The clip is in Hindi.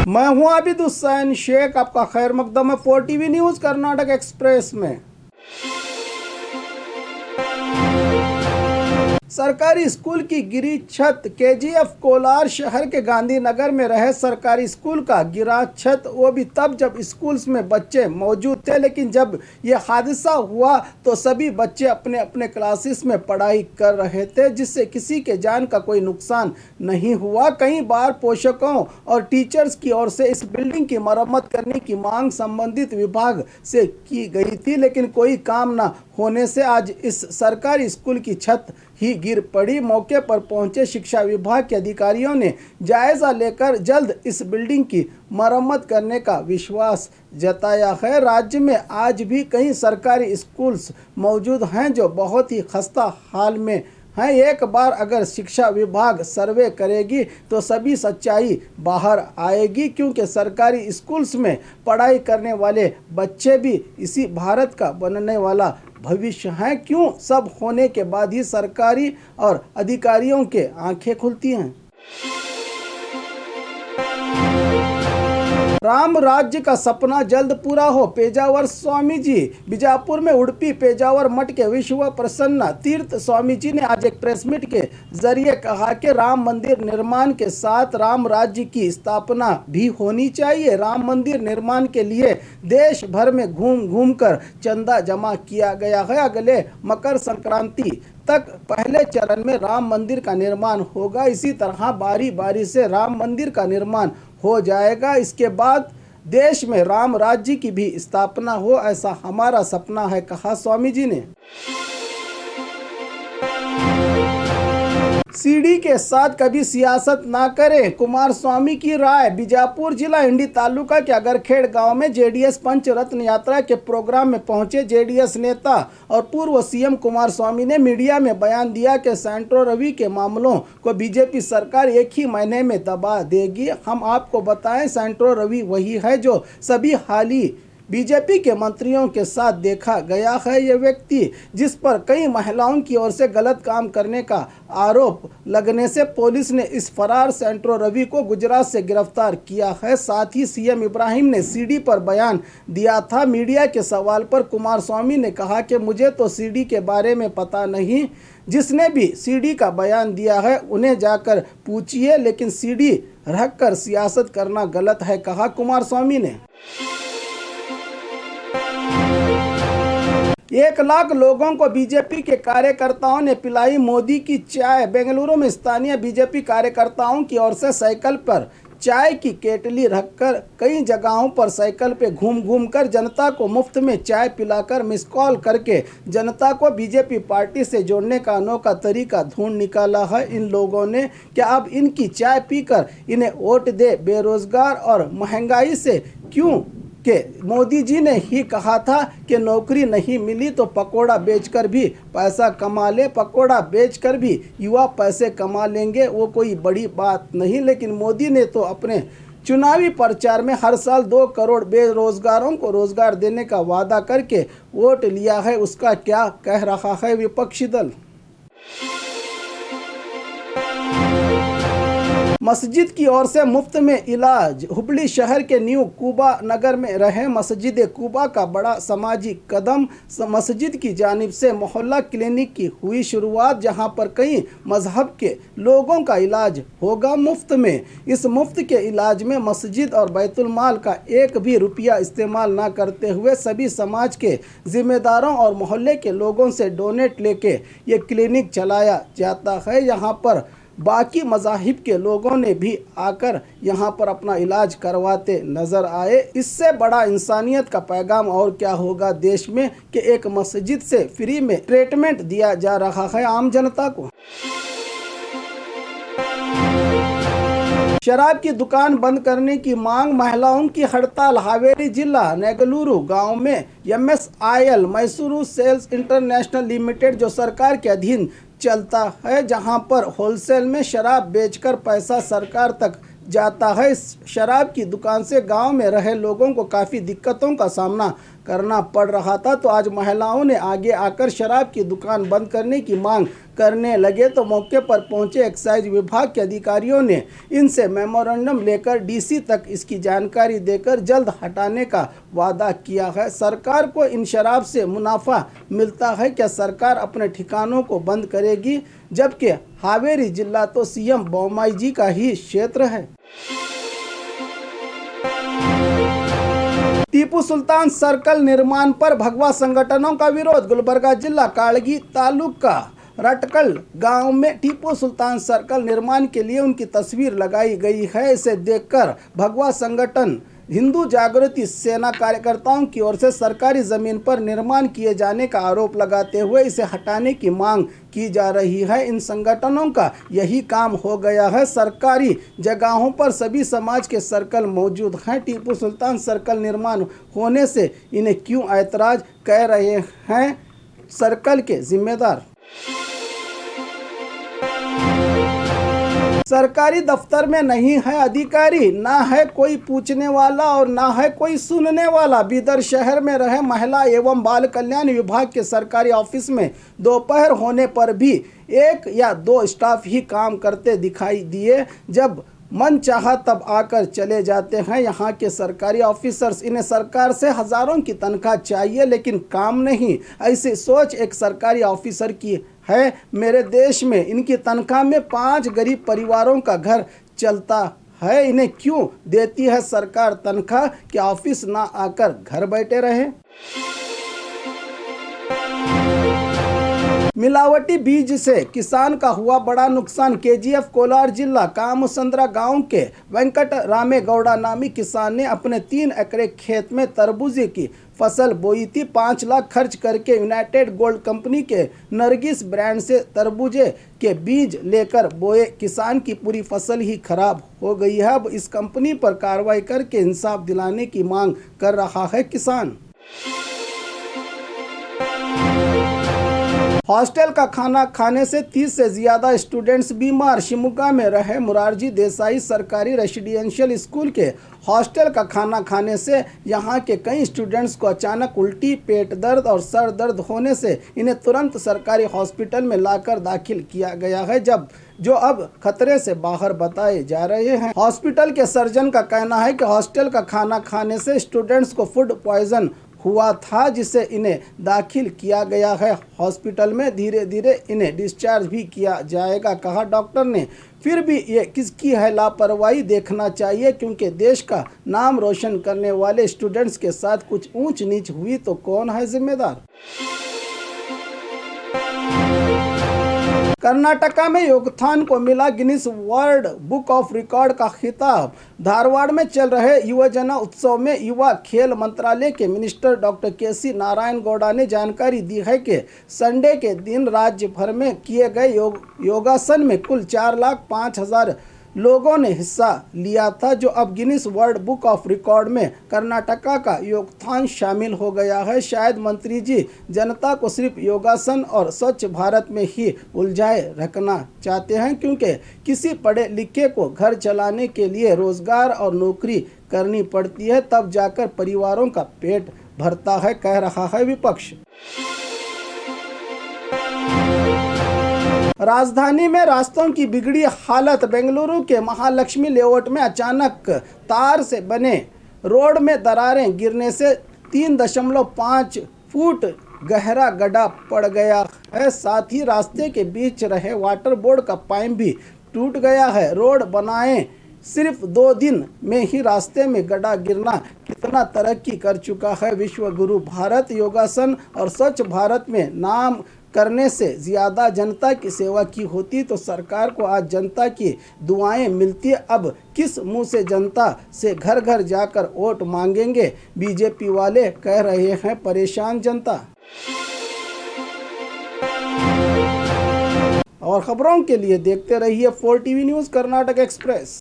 मैं हूं आबिद हुसैन शेख, आपका खैर मकदम है 4TV न्यूज़ कर्नाटक एक्सप्रेस में। सरकारी स्कूल की गिरी छत। KGF कोलार शहर के गांधीनगर में रहे सरकारी स्कूल का गिरा छत, वो भी तब जब स्कूल्स में बच्चे मौजूद थे। लेकिन जब ये हादसा हुआ तो सभी बच्चे अपने अपने क्लासेस में पढ़ाई कर रहे थे, जिससे किसी के जान का कोई नुकसान नहीं हुआ। कई बार पोषकों और टीचर्स की ओर से इस बिल्डिंग की मरम्मत करने की मांग संबंधित विभाग से की गई थी, लेकिन कोई काम न होने से आज इस सरकारी स्कूल की छत ही गिर पड़ी। मौके पर पहुंचे शिक्षा विभाग के अधिकारियों ने जायजा लेकर जल्द इस बिल्डिंग की मरम्मत करने का विश्वास जताया है। राज्य में आज भी कई सरकारी स्कूल्स मौजूद हैं जो बहुत ही खस्ता हाल में हैं। एक बार अगर शिक्षा विभाग सर्वे करेगी तो सभी सच्चाई बाहर आएगी, क्योंकि सरकारी स्कूल्स में पढ़ाई करने वाले बच्चे भी इसी भारत का बनने वाला भविष्य हैं। क्यों सब होने के बाद ही सरकारी और अधिकारियों के आंखें खुलती हैं। राम राज्य का सपना जल्द पूरा हो, पेजावर स्वामी जी। बीजापुर में उडुपी पेजावर मठ के विश्व प्रसन्न तीर्थ स्वामी जी ने आज एक प्रेस मीट के जरिए कहा कि राम मंदिर निर्माण के साथ राम राज्य की स्थापना भी होनी चाहिए। राम मंदिर निर्माण के लिए देश भर में घूम घूम कर चंदा जमा किया गया है। अगले मकर संक्रांति तक पहले चरण में राम मंदिर का निर्माण होगा। इसी तरह बारी बारी से राम मंदिर का निर्माण हो जाएगा। इसके बाद देश में राम राज्य की भी स्थापना हो, ऐसा हमारा सपना है, कहा स्वामी जी ने। सीडी के साथ कभी सियासत ना करें, कुमार स्वामी की राय। बीजापुर जिला इंडी तालुका के अगरखेड़ गांव में जेडीएस पंच रत्न यात्रा के प्रोग्राम में पहुंचे जेडीएस नेता और पूर्व सीएम कुमार स्वामी ने मीडिया में बयान दिया कि सैंट्रो रवि के मामलों को बीजेपी सरकार एक ही महीने में दबा देगी। हम आपको बताएं, सैंट्रो रवि वही है जो सभी हाली बीजेपी के मंत्रियों के साथ देखा गया है। ये व्यक्ति जिस पर कई महिलाओं की ओर से गलत काम करने का आरोप लगने से पुलिस ने इस फरार सैंट्रो रवि को गुजरात से गिरफ्तार किया है। साथ ही सीएम इब्राहिम ने सीडी पर बयान दिया था। मीडिया के सवाल पर कुमार स्वामी ने कहा कि मुझे तो सीडी के बारे में पता नहीं, जिसने भी सीडी का बयान दिया है उन्हें जाकर पूछिए, लेकिन सीडी रखकर सियासत करना गलत है, कहा कुमार स्वामी ने। 1 लाख लोगों को बीजेपी के कार्यकर्ताओं ने पिलाई मोदी की चाय। बेंगलुरु में स्थानीय बीजेपी कार्यकर्ताओं की ओर से साइकिल पर चाय की केटली रखकर कई जगहों पर साइकिल पे घूम घूम कर जनता को मुफ्त में चाय पिलाकर मिस कॉल करके जनता को बीजेपी पार्टी से जोड़ने का अनोखा तरीका ढूंढ निकाला है इन लोगों ने। क्या अब इनकी चाय पीकर इन्हें वोट दे? बेरोजगार और महंगाई से क्यों कि मोदी जी ने ही कहा था कि नौकरी नहीं मिली तो पकोड़ा बेचकर भी पैसा कमा ले। पकोड़ा बेचकर भी युवा पैसे कमा लेंगे, वो कोई बड़ी बात नहीं। लेकिन मोदी ने तो अपने चुनावी प्रचार में हर साल 2 करोड़ बेरोजगारों को रोजगार देने का वादा करके वोट लिया है। उसका क्या कह रहा है विपक्षी दल। मस्जिद की ओर से मुफ्त में इलाज। हुबली शहर के न्यू कुबा नगर में रहे मस्जिद कुबा का बड़ा सामाजिक कदम। मस्जिद की जानिब से मोहल्ला क्लिनिक की हुई शुरुआत, जहां पर कई मजहब के लोगों का इलाज होगा मुफ्त में। इस मुफ्त के इलाज में मस्जिद और बैतुल माल का एक भी रुपया इस्तेमाल न करते हुए सभी समाज के जिम्मेदारों और मोहल्ले के लोगों से डोनेट लेके ये क्लिनिक चलाया जाता है। यहाँ पर बाकी मज़ाहिब के लोगों ने भी आकर यहाँ पर अपना इलाज करवाते नज़र आए। इससे बड़ा इंसानियत का पैगाम और क्या होगा देश में कि एक मस्जिद से फ्री में ट्रीटमेंट दिया जा रहा है आम जनता को। शराब की दुकान बंद करने की मांग, महिलाओं की हड़ताल। हावेरी जिला नेगलूरू गांव में MSIL Mysuru sales international limited जो सरकार के अधीन चलता है, जहां पर होलसेल में शराब बेचकर पैसा सरकार तक जाता है। इस शराब की दुकान से गांव में रहे लोगों को काफ़ी दिक्कतों का सामना करना पड़ रहा था। तो आज महिलाओं ने आगे आकर शराब की दुकान बंद करने की मांग करने लगे। तो मौके पर पहुंचे एक्साइज विभाग के अधिकारियों ने इनसे मेमोरेंडम लेकर डीसी तक इसकी जानकारी देकर जल्द हटाने का वादा किया है। सरकार को इन शराब से मुनाफा मिलता है, क्या सरकार अपने ठिकानों को बंद करेगी? जबकि हावेरी जिला तो सीएम बोम्मई जी का ही क्षेत्र है। टीपू सुल्तान सर्कल निर्माण पर भगवा संगठनों का विरोध। गुलबर्गा जिला काड़गी तालुका रटकल गांव में टीपू सुल्तान सर्कल निर्माण के लिए उनकी तस्वीर लगाई गई है। इसे देखकर भगवा संगठन हिंदू जागृति सेना कार्यकर्ताओं की ओर से सरकारी जमीन पर निर्माण किए जाने का आरोप लगाते हुए इसे हटाने की मांग की जा रही है। इन संगठनों का यही काम हो गया है। सरकारी जगहों पर सभी समाज के सर्कल मौजूद हैं। टीपू सुल्तान सर्कल निर्माण होने से इन्हें क्यों ऐतराज कह रहे हैं सर्कल के जिम्मेदार? सरकारी दफ्तर में नहीं है अधिकारी, ना है कोई पूछने वाला और ना है कोई सुनने वाला। बीदर शहर में रहे महिला एवं बाल कल्याण विभाग के सरकारी ऑफिस में दोपहर होने पर भी 1 या 2 स्टाफ ही काम करते दिखाई दिए। जब मन चाहा तब आकर चले जाते हैं यहाँ के सरकारी ऑफिसर्स। इन्हें सरकार से हजारों की तनख्वाह चाहिए लेकिन काम नहीं, ऐसी सोच एक सरकारी ऑफिसर की है। मेरे देश में इनकी तनख्वाह में 5 गरीब परिवारों का घर चलता है। इन्हें क्यों देती है सरकार तनख्वाह कि ऑफिस ना आकर घर बैठे रहे? मिलावटी बीज से किसान का हुआ बड़ा नुकसान। केजीएफ कोलार जिला कामसंद्रा गांव के वेंकट रामेगौड़ा नामी किसान ने अपने 3 एकड़ खेत में तरबूजे की फसल बोई थी। 5 लाख खर्च करके यूनाइटेड गोल्ड कंपनी के नरगिस ब्रांड से तरबूजे के बीज लेकर बोए। किसान की पूरी फसल ही खराब हो गई है। अब इस कंपनी पर कार्रवाई करके इंसाफ दिलाने की मांग कर रहा है किसान। हॉस्टल का खाना खाने से 30 से ज्यादा स्टूडेंट्स बीमार। शिमोगा में रहे मुरारजी देसाई सरकारी रेसिडेंशियल स्कूल के हॉस्टल का खाना खाने से यहां के कई स्टूडेंट्स को अचानक उल्टी, पेट दर्द और सर दर्द होने से इन्हें तुरंत सरकारी हॉस्पिटल में लाकर दाखिल किया गया है, जो अब खतरे से बाहर बताए जा रहे हैं। हॉस्पिटल के सर्जन का कहना है कि हॉस्टल का खाना खाने से स्टूडेंट्स को फूड पॉइजन हुआ था, जिससे इन्हें दाखिल किया गया है हॉस्पिटल में। धीरे धीरे इन्हें डिस्चार्ज भी किया जाएगा, कहा डॉक्टर ने। फिर भी ये किसकी है लापरवाही देखना चाहिए, क्योंकि देश का नाम रोशन करने वाले स्टूडेंट्स के साथ कुछ ऊंच नीच हुई तो कौन है जिम्मेदार? कर्नाटका में योगथान को मिला Guinness world book of record का खिताब। धारवाड़ में चल रहे युवजना उत्सव में युवा खेल मंत्रालय के मिनिस्टर डॉक्टर केसी नारायण गौड़ा ने जानकारी दी है कि संडे के दिन राज्य भर में किए गए योगासन में कुल 4,05,000 लोगों ने हिस्सा लिया था, जो अब Guinness world book of record में कर्नाटका का योगदान शामिल हो गया है। शायद मंत्री जी जनता को सिर्फ योगासन और स्वच्छ भारत में ही उलझाए रखना चाहते हैं, क्योंकि किसी पढ़े लिखे को घर चलाने के लिए रोजगार और नौकरी करनी पड़ती है, तब जाकर परिवारों का पेट भरता है, कह रहा है विपक्ष। राजधानी में रास्तों की बिगड़ी हालत। बेंगलुरु के महालक्ष्मी लेआउट में अचानक तार से बने रोड में दरारें गिरने से 3.5 फुट गहरा गड्ढा पड़ गया है। साथ ही रास्ते के बीच रहे वाटर बोर्ड का पाइप भी टूट गया है। रोड बनाए सिर्फ 2 दिन में ही रास्ते में गड्ढा गिरना कितना तरक्की कर चुका है। विश्व गुरु भारत योगासन और स्वच्छ भारत में नाम करने से ज़्यादा जनता की सेवा की होती तो सरकार को आज जनता की दुआएं मिलती। अब किस मुंह से जनता से घर घर जाकर वोट मांगेंगे बीजेपी वाले, कह रहे हैं परेशान जनता। और खबरों के लिए देखते रहिए 4 टीवी न्यूज़ कर्नाटक एक्सप्रेस।